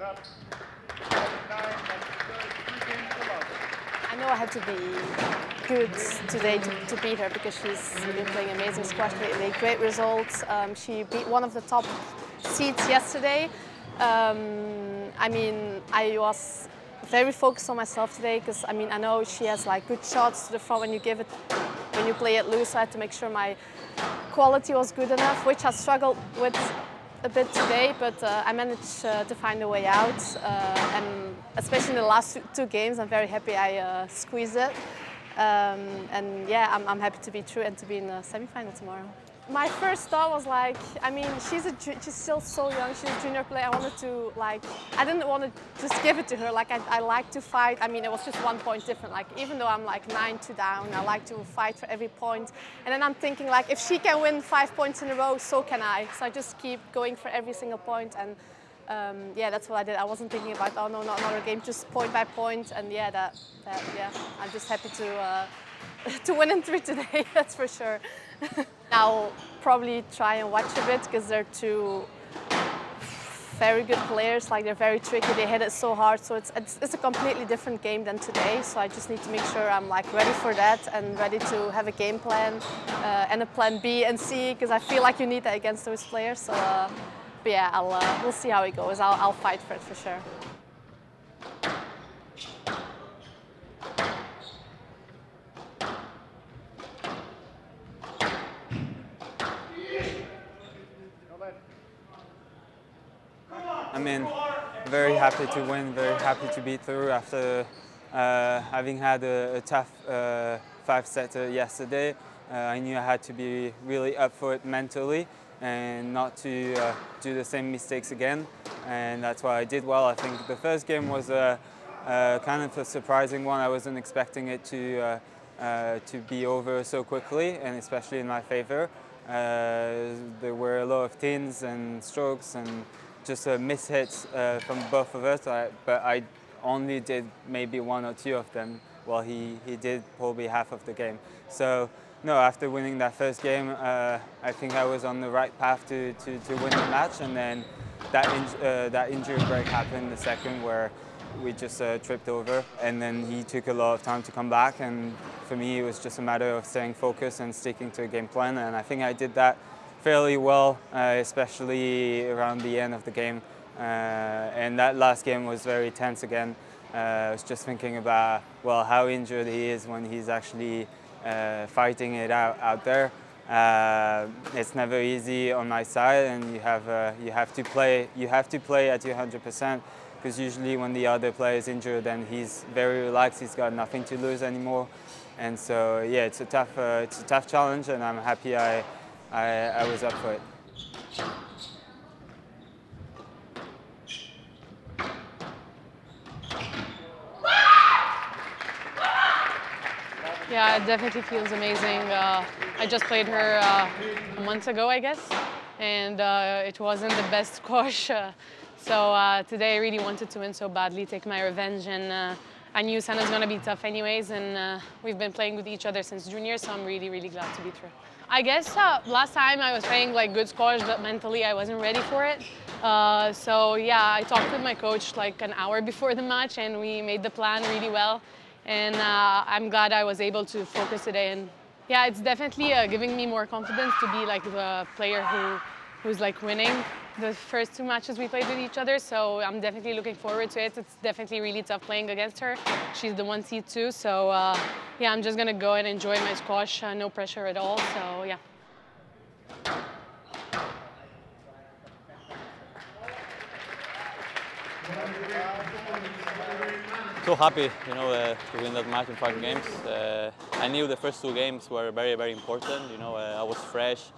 I know I had to be good today to beat her because she's been playing amazing squash lately. Great results. She beat one of the top seeds yesterday. I mean, I was very focused on myself today because I know she has like good shots to the front when you play it loose. So I had to make sure my quality was good enough, which I struggled with a bit today, but I managed to find a way out, and especially in the last two games, I'm very happy I squeezed it. And yeah, I'm happy to be through and to be in the semi-final tomorrow. My first thought was like, she's still so young, she's a junior player. I didn't want to just give it to her. Like I like to fight. It was just 1 point different. Like even though I'm like 9-2 down, I like to fight for every point. And then I'm thinking like, if she can win 5 points in a row, so can I. So I just keep going for every single point. And yeah, that's what I did. I wasn't thinking about, oh no, not another game, just point by point. And yeah, yeah, I'm just happy to win in 3 today. That's for sure. I'll probably try and watch a bit because they're two very good players. Like they're very tricky. They hit it so hard. So it's a completely different game than today. So I just need to make sure I'm like ready for that and ready to have a game plan and a plan B and C because I feel like you need that against those players. So, but yeah, we'll see how it goes. I'll fight for it for sure. Very happy to win, very happy to be through after having had a tough 5-setter yesterday. I knew I had to be really up for it mentally and not to do the same mistakes again, and that's why I did well. I think the first game was kind of a surprising one. I wasn't expecting it to be over so quickly, and especially in my favor. There were a lot of tins and strokes and just mishits from both of us, but I only did maybe 1 or 2 of them, while he did probably half of the game. So no, after winning that first game, I think I was on the right path to win the match, and then that injury break happened, the second, where we just tripped over, and then he took a lot of time to come back, and for me it was just a matter of staying focused and sticking to a game plan, and I think I did that fairly well, especially around the end of the game. And that last game was very tense again. I was just thinking about, well, how injured he is when he's actually fighting it out there. It's never easy on my side, and you have to play at your 100%, because usually when the other player is injured, then he's very relaxed. He's got nothing to lose anymore, and so yeah, it's a tough challenge, and I'm happy I was up for it. Yeah, it definitely feels amazing. I just played her a month ago, I guess, and it wasn't the best squash. So today I really wanted to win so badly, take my revenge, and I knew Sanna's going to be tough anyways, and we've been playing with each other since junior, so I'm really, really glad to be through. I guess last time I was playing like good squash, but mentally I wasn't ready for it. So yeah, I talked with my coach like an hour before the match, and we made the plan really well. And I'm glad I was able to focus today. And yeah, it's definitely giving me more confidence to be like the player who's like winning the first 2 matches we played with each other. So I'm definitely looking forward to it. It's definitely really tough playing against her. She's the 1 seed too. So yeah, I'm just gonna go and enjoy my squash. No pressure at all. So yeah. So happy, to win that match in 5 games. I knew the first 2 games were very, very important. I was fresh,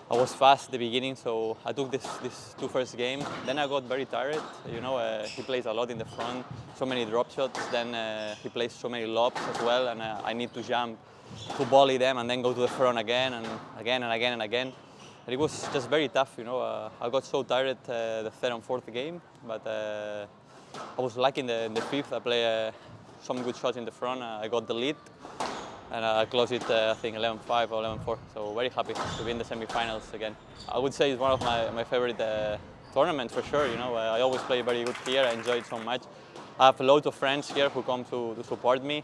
I was fast at the beginning, so I took this 2 first games. Then I got very tired. He plays a lot in the front, so many drop shots. Then he plays so many lobs as well, and I need to jump to volley them and then go to the front again and again and again and again. And it was just very tough. I got so tired the 3rd and 4th game, but I was lucky in the 5th. I played some good shots in the front. I got the lead, and I closed it, I think, 11-5 or 11-4. So very happy to be in the semi-finals again. I would say it's one of my favorite tournament for sure. You know, I always play very good here. I enjoy it so much. I have a lot of friends here who come to support me.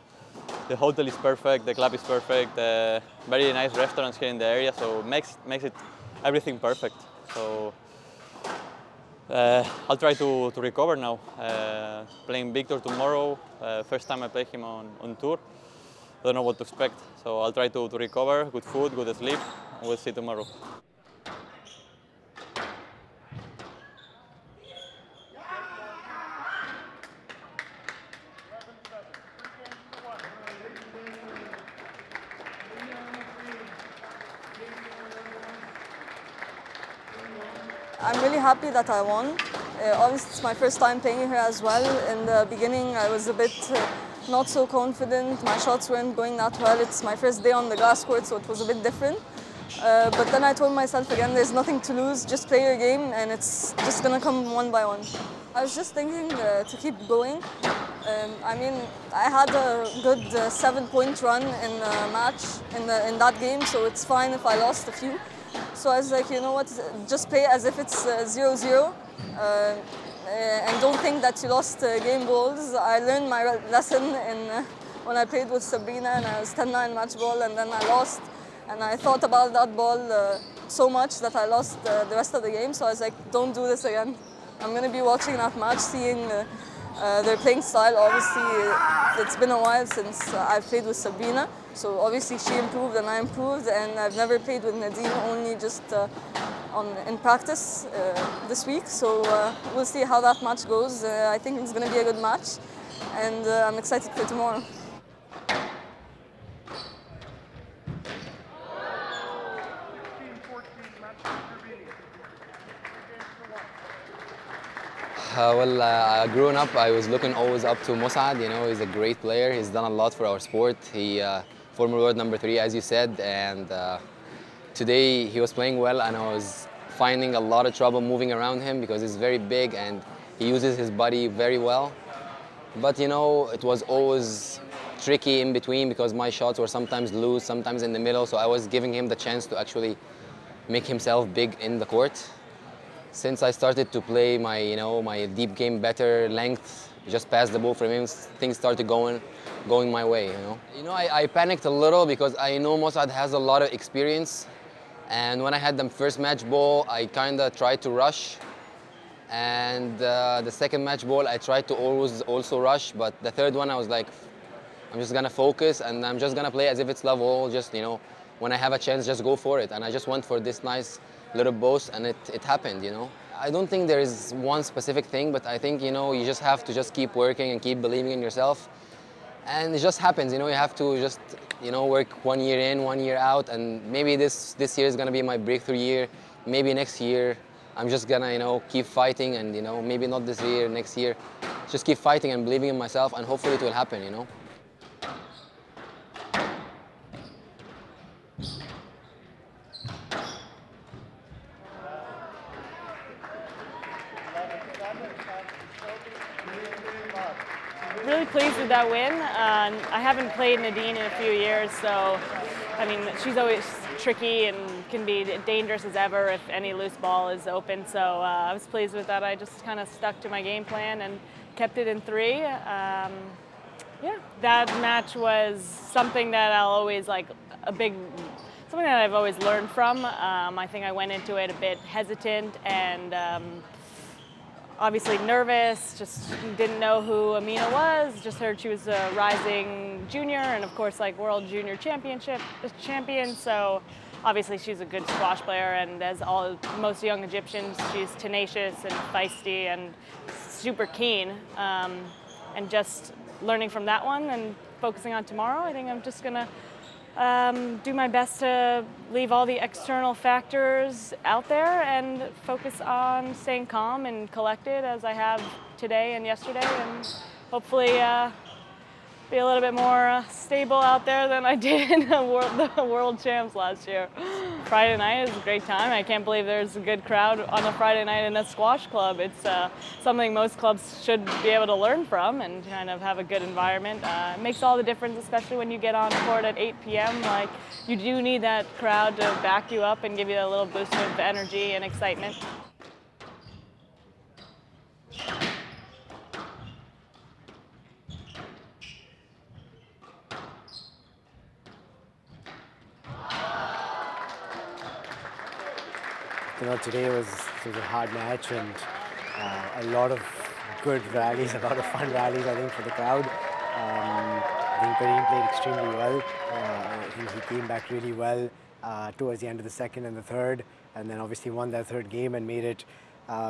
The hotel is perfect. The club is perfect. Very nice restaurants here in the area. So makes it everything perfect. So I'll try to recover now. Playing Victor tomorrow. First time I play him on tour. Don't know what to expect. So I'll try to recover. Good food, good sleep. We'll see tomorrow. I'm really happy that I won. Obviously, it's my first time playing here as well. In the beginning, I was a bit not so confident. My shots weren't going that well. It's my first day on the glass court, so it was a bit different. But then I told myself again, there's nothing to lose. Just play your game, and it's just gonna come one by one. I was just thinking to keep going. I mean, I had a good 7-point run in the match in that game, so it's fine if I lost a few. So I was like, you know what, just play as if it's 0-0 and don't think that you lost game balls. I learned my lesson when I played with Sabrina and I was 10-9 match ball and then I lost. And I thought about that ball so much that I lost the rest of the game. So I was like, don't do this again. I'm going to be watching that match, seeing their playing style. Obviously, it's been a while since I've played with Sabrina. So obviously she improved and I improved, and I've never played with Nadine, only just in practice this week. So we'll see how that match goes. I think it's going to be a good match, and I'm excited for tomorrow. Growing up, I was looking always up to Musad. You know, he's a great player. He's done a lot for our sport. He former world number 3, as you said, and today he was playing well, and I was finding a lot of trouble moving around him because he's very big and he uses his body very well. But you know, it was always tricky in between because my shots were sometimes loose, sometimes in the middle. So I was giving him the chance to actually make himself big in the court. Since I started to play my deep game better, length, just pass the ball from him, things started going my way. I panicked a little because I know Mossad has a lot of experience, and when I had the first match ball, I kind of tried to rush, and the second match ball, I tried to always also rush, but the third one, I was like, I'm just gonna focus and I'm just gonna play as if it's level. Just when I have a chance, just go for it, and I just went for this nice little boast, and it happened. I don't think there is one specific thing, but I think you just have to just keep working and keep believing in yourself, and it just happens. You have to just work 1 year in, 1 year out, and maybe this year is gonna be my breakthrough year. Maybe next year I'm just gonna keep fighting, and maybe not this year, next year, just keep fighting and believing in myself, and hopefully it will happen. Really pleased with that win. I haven't played Nadine in a few years, so I mean, she's always tricky and can be dangerous as ever if any loose ball is open. So I was pleased with that. I just kind of stuck to my game plan and kept it in 3. Yeah, that match was something that I'll always something that I've always learned from. I think I went into it a bit hesitant and obviously nervous, just didn't know who Amina was, just heard she was a rising junior and of course world junior championship champion, so obviously she's a good squash player, and as most young Egyptians, she's tenacious and feisty and super keen, and just learning from that one and focusing on tomorrow, I think I'm just gonna do my best to leave all the external factors out there and focus on staying calm and collected as I have today and yesterday, and hopefully be a little bit more stable out there than I did in the world champs last year. Friday night is a great time. I can't believe there's a good crowd on a Friday night in a squash club. It's something most clubs should be able to learn from and kind of have a good environment. It makes all the difference, especially when you get on court at 8 p.m. You do need that crowd to back you up and give you a little boost of energy and excitement. today was a hard match and a lot of good rallies, a lot of fun rallies, I think, for the crowd. I think Kareem played extremely well. I think he came back really well towards the end of the second and the third, and then obviously won that third game and made it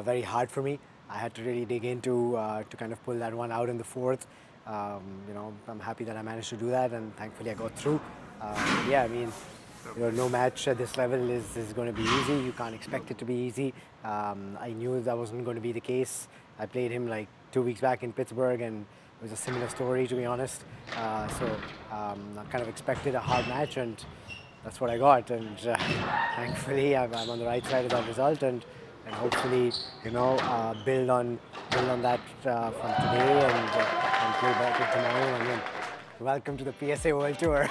very hard for me. I had to really dig into to kind of pull that one out in the fourth. I'm happy that I managed to do that, and thankfully I got through. Yeah, I mean, no match at this level is going to be easy. You can't expect it to be easy. I knew that wasn't going to be the case. I played him like 2 weeks back in Pittsburgh, and it was a similar story, to be honest. I kind of expected a hard match, and that's what I got. And thankfully, I'm on the right side of that result, and hopefully, build on that from today and play better tomorrow. And then, welcome to the PSA World Tour.